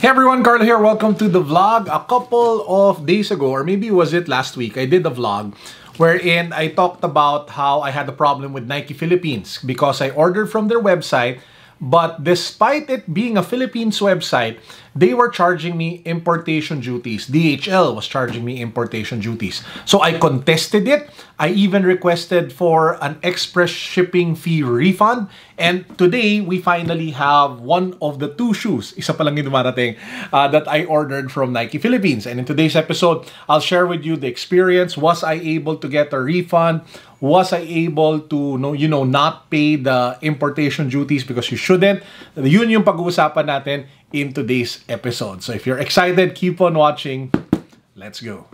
Hey everyone, Carlo here. Welcome to the vlog. A couple of days ago, or maybe was it last week, I did a vlog wherein I talked about how I had a problem with Nike Philippines because I ordered from their website, but despite it being a Philippines website, they were charging me importation duties. DHL was charging me importation duties. So I contested it. I even requested for an express shipping fee refund. And today, we finally have one of the two shoes, isa pa lang yung dumarating, that I ordered from Nike Philippines. And in today's episode, I'll share with you the experience. Was I able to get a refund? Was I able to, not pay the importation duties because you shouldn't? Yun yung pag-uusapan natin in today's episode. So if you're excited, keep on watching. Let's go.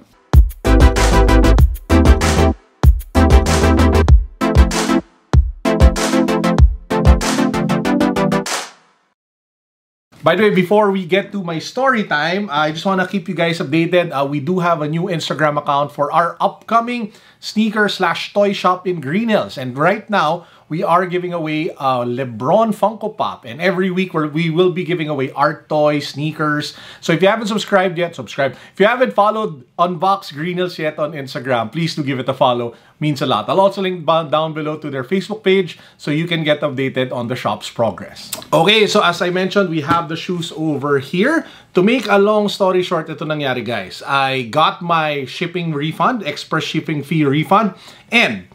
By the way, before we get to my story time, I just want to keep you guys updated. We do have a new Instagram account for our upcoming sneaker/toy shop in Green Hills. And right now, we are giving away a LeBron Funko Pop. And every week, we will be giving away art toys, sneakers. So if you haven't subscribed yet, subscribe. If you haven't followed Unbox Green Hills yet on Instagram, please do give it a follow. Means a lot. I'll also link down below to their Facebook page so you can get updated on the shop's progress. Okay, so as I mentioned, we have the shoes over here. To make a long story short, ito nangyari guys. I got my shipping refund, express shipping fee refund, and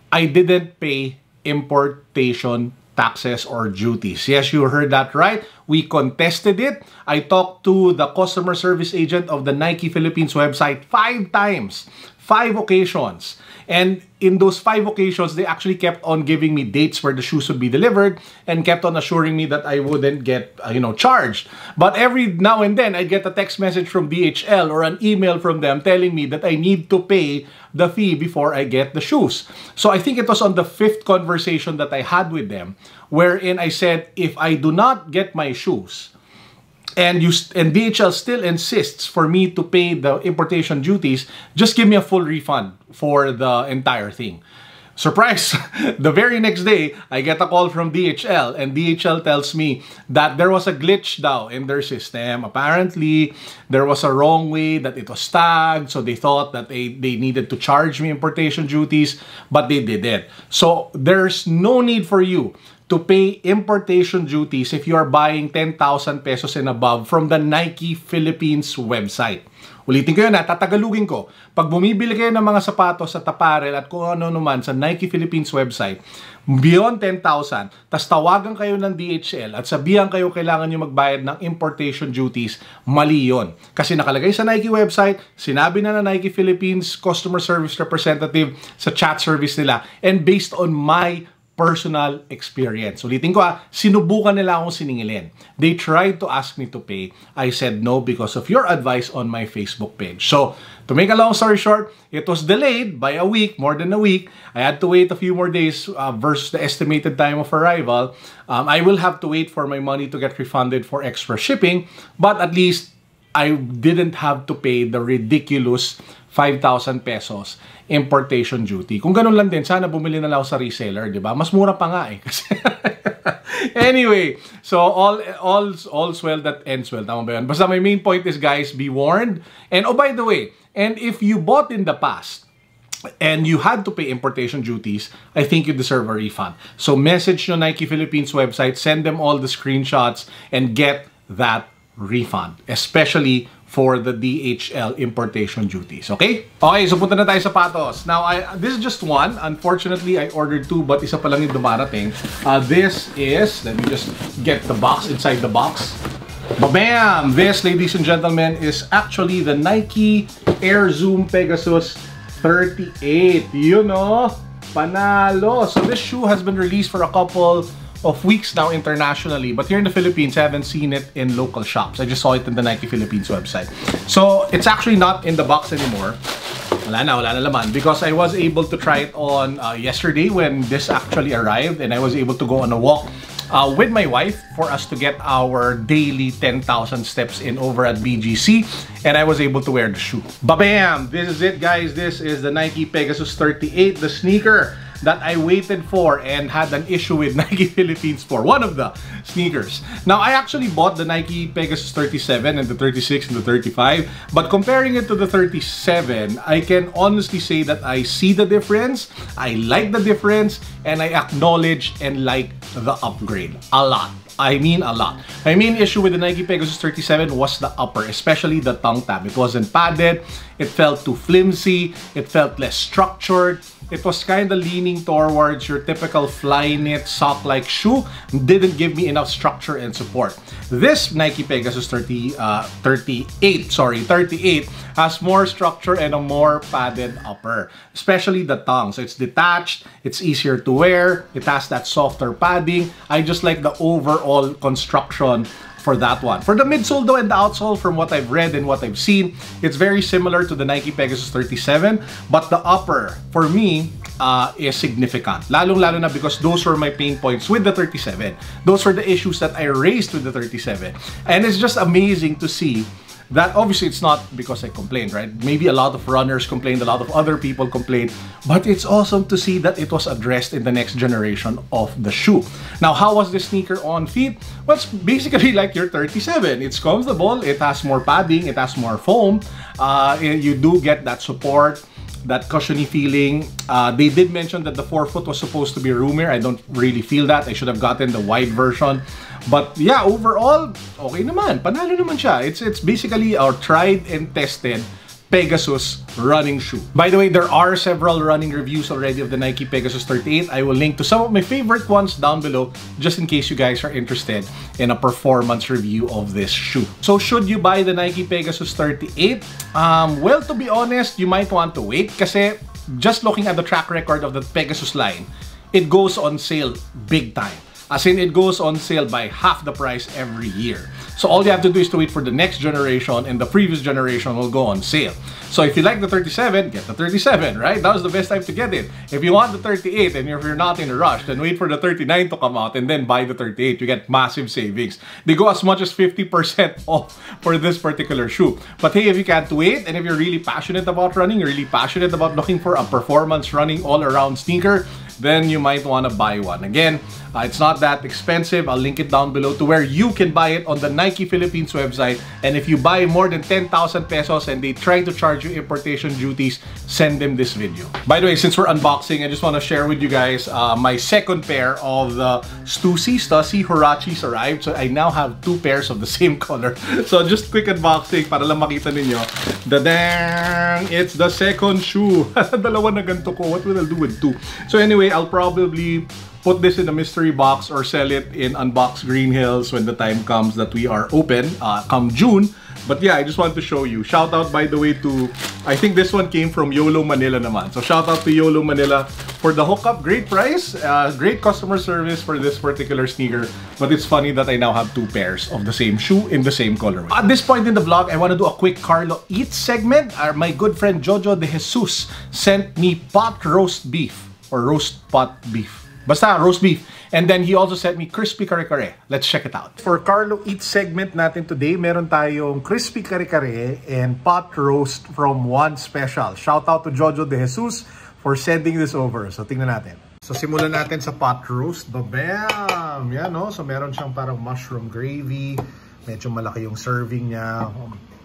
I didn't pay importation taxes or duties. Yes, you heard that right. We contested it. I talked to the customer service agent of the Nike Philippines website 5 times. 5 occasions. And in those 5 occasions, they actually kept on giving me dates where the shoes would be delivered and kept on assuring me that I wouldn't get, charged. But every now and then, I'd get a text message from DHL or an email from them telling me that I need to pay the fee before I get the shoes. So I think it was on the 5th conversation that I had with them, wherein I said, if I do not get my shoes, and DHL still insists for me to pay the importation duties, just give me a full refund for the entire thing. Surprise! The very next day, I get a call from DHL, and DHL tells me that there was a glitch daw in their system. Apparently, there was a wrong way that it was tagged, so they thought that they needed to charge me importation duties, but they didn't. So there's no need for you to pay importation duties if you are buying 10,000 pesos and above from the Nike Philippines website. Ulitin ko yun tatagalugin ko. Pag bumibili kayo ng mga sapatos at apparel at kung ano naman sa Nike Philippines website, beyond 10,000, tas tawagan kayo ng DHL at sabihan kayo kailangan nyo magbayad ng importation duties, mali yun. Kasi nakalagay sa Nike website, sinabi na Nike Philippines customer service representative sa chat service nila, and based on my personal experience. Ulitin ko sinubukan nila akong siningilin. They tried to ask me to pay. I said no because of your advice on my Facebook page. So, to make a long story short, it was delayed by a week, more than a week. I had to wait a few more days versus the estimated time of arrival. I will have to wait for my money to get refunded for extra shipping, but at least I didn't have to pay the ridiculous 5,000 pesos importation duty. Kung ganun lang din, sana bumili na lang ako sa reseller, di ba? Mas mura pa nga eh. Anyway, so all's well that ends well. Tama ba yun? Basta my main point is, guys, be warned. And oh, by the way, and if you bought in the past and you had to pay importation duties, I think you deserve a refund. So message your Nike Philippines website, send them all the screenshots, and get that refund, especially for the DHL importation duties, okay? Okay, so punta na tayo sa sapatos. Now, this is just one. Unfortunately, I ordered 2, but isa pa lang yung dumarating. This is, let me just get the box inside the box. Bam! This, ladies and gentlemen, is actually the Nike Air Zoom Pegasus 38. Panalo! So this shoe has been released for a couple of weeks now internationally, but here in the Philippines, I haven't seen it in local shops. I just saw it in the Nike Philippines website. So it's actually not in the box anymore. Wala na laman, because I was able to try it on yesterday when this actually arrived, and I was able to go on a walk with my wife for us to get our daily 10,000 steps in over at BGC, and I was able to wear the shoe. Ba-bam! This is it, guys. This is the Nike Pegasus 38, the sneaker. that I waited for and had an issue with Nike Philippines for. One of the sneakers. Now, I actually bought the Nike Pegasus 37 and the 36 and the 35, but comparing it to the 37, I can honestly say that I see the difference, I like the difference, and I acknowledge and like the upgrade a lot. I mean a lot. My main issue with the Nike Pegasus 37 was the upper, especially the tongue tab. It wasn't padded, it felt too flimsy, it felt less structured. It was kind of leaning towards your typical Flyknit sock-like shoe. Didn't give me enough structure and support. This Nike Pegasus 38 has more structure and a more padded upper, especially the tongue. So it's detached, it's easier to wear, it has that softer padding. I just like the overall construction for that one. For the midsole though and the outsole, from what I've read and what I've seen, it's very similar to the Nike Pegasus 37, but the upper, for me, is significant. Lalong-lalo na because those were my pain points with the 37. Those were the issues that I raised with the 37. And it's just amazing to see that obviously it's not because I complained, right? Maybe a lot of runners complained, a lot of other people complained, but it's awesome to see that it was addressed in the next generation of the shoe. Now, how was this sneaker on feet? Well, it's basically like your 37. It's comfortable, it has more padding, it has more foam, you do get that support, that cushiony feeling. They did mention that the forefoot was supposed to be roomier. I don't really feel that. I should have gotten the wide version. But yeah, overall, okay naman. Panalo naman siya. It's basically our tried and tested Pegasus running shoe. By the way, there are several running reviews already of the Nike Pegasus 38. I will link to some of my favorite ones down below, just in case you guys are interested in a performance review of this shoe. So should you buy the Nike Pegasus 38? Well, to be honest, you might want to wait kasi just looking at the track record of the Pegasus line, it goes on sale big time. As in, it goes on sale by half the price every year. So all you have to do is to wait for the next generation, and the previous generation will go on sale. So if you like the 37, get the 37, right? That was the best time to get it. If you want the 38 and if you're not in a rush, then wait for the 39 to come out and then buy the 38. You get massive savings. They go as much as 50% off for this particular shoe. But hey, if you can't wait, and if you're really passionate about running, you're really passionate about looking for a performance running all-around sneaker, then you might want to buy one. Again, it's not that expensive. I'll link it down below to where you can buy it on the Nike Philippines website. And if you buy more than 10,000 pesos and they try to charge you importation duties, send them this video. By the way, since we're unboxing, I just want to share with you guys my second pair of the Stussy Huaraches arrived. So I now have two pairs of the same color. So just quick unboxing para lang makita ninyo. Da-dang! It's the second shoe. Dalawa na ganito ko. What will I do with two? So anyway, I'll probably put this in a mystery box or sell it in Unbox Green Hills when the time comes that we are open, come June. But yeah, I just wanted to show you. Shout out, by the way, to, I think this one came from YOLO Manila naman. So shout out to YOLO Manila for the hookup. Great price, great customer service for this particular sneaker. But it's funny that I now have two pairs of the same shoe in the same colorway. At this point in the vlog, I want to do a quick Carlo Eats segment. My good friend Jojo De Jesus sent me pot roast beef or roast pot beef. Basta roast beef. And then he also sent me crispy kare-kare. Let's check it out. For Carlo Eats segment natin today, meron tayong crispy kare-kare and pot roast from One Special. Shout out to Jojo De Jesus for sending this over. So tingnan natin. So simulan natin sa pot roast. Babam! Yan, no? So meron siyang parang mushroom gravy. Medyo malaki yung serving niya.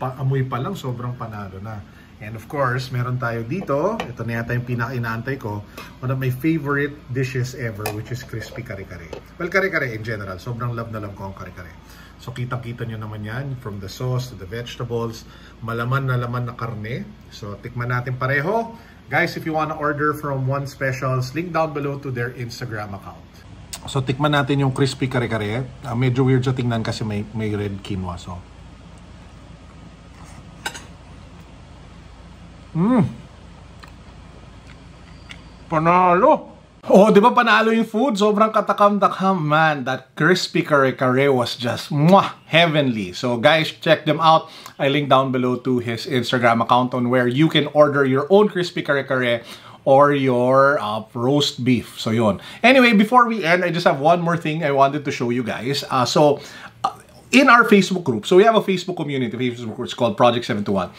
Amoy pa lang, sobrang panalo na. And of course, meron tayo dito. Ito na yata yung pinaka-inaantay ko. One of my favorite dishes ever, which is crispy kare-kare. Well, kare-kare in general. Sobrang love na love ko ang kare-kare. So, kitang-kita nyo naman yan. From the sauce to the vegetables. Malaman na karne. So, tikman natin pareho. Guys, if you wanna order from One Specials, link down below to their Instagram account. So, tikman natin yung crispy kare-kare. Medyo weird siya tingnan kasi may red quinoa. So, panalo! Oh, di ba panalo yung food? Sobrang katakam-takam, man. That crispy kare-kare was just heavenly. So guys, check them out. I link down below to his Instagram account on where you can order your own crispy kare-kare or your roast beef. So yun. Anyway, before we end, I just have one more thing I wanted to show you guys. in our Facebook group, so we have a Facebook community, Facebook group, it's called Project 721.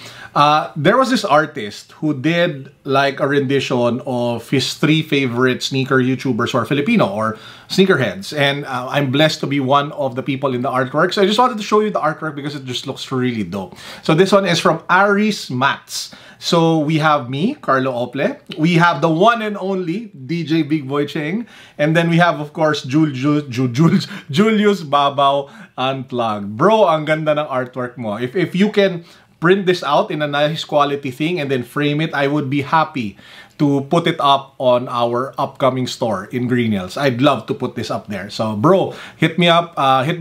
There was this artist who did like a rendition of his 3 favorite sneaker YouTubers who are Filipino or sneakerheads, and I'm blessed to be one of the people in the artwork. So I just wanted to show you the artwork because it just looks really dope. So this one is from Aris Mats. So we have me, Carlo Ople. We have the one and only DJ Big Boy Cheng. And then we have, of course, Julius Babaw Unplugged. Bro, ang ganda ng artwork mo. If you can print this out in a nice quality thing and then frame it, I would be happy to put it up on our upcoming store in Green Hills. I'd love to put this up there. So, bro, hit me up on in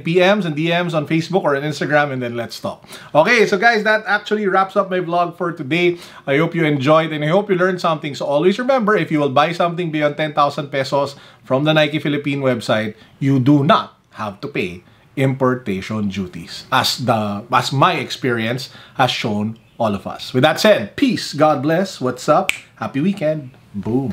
PMs and DMs on Facebook or on Instagram, and then let's talk. Okay, so guys, that actually wraps up my vlog for today. I hope you enjoyed and I hope you learned something. So always remember, if you will buy something beyond 10,000 pesos from the Nike Philippine website, you do not have to pay importation duties, as my experience has shown all of us. With that said, peace, God bless, what's up, happy weekend, boom.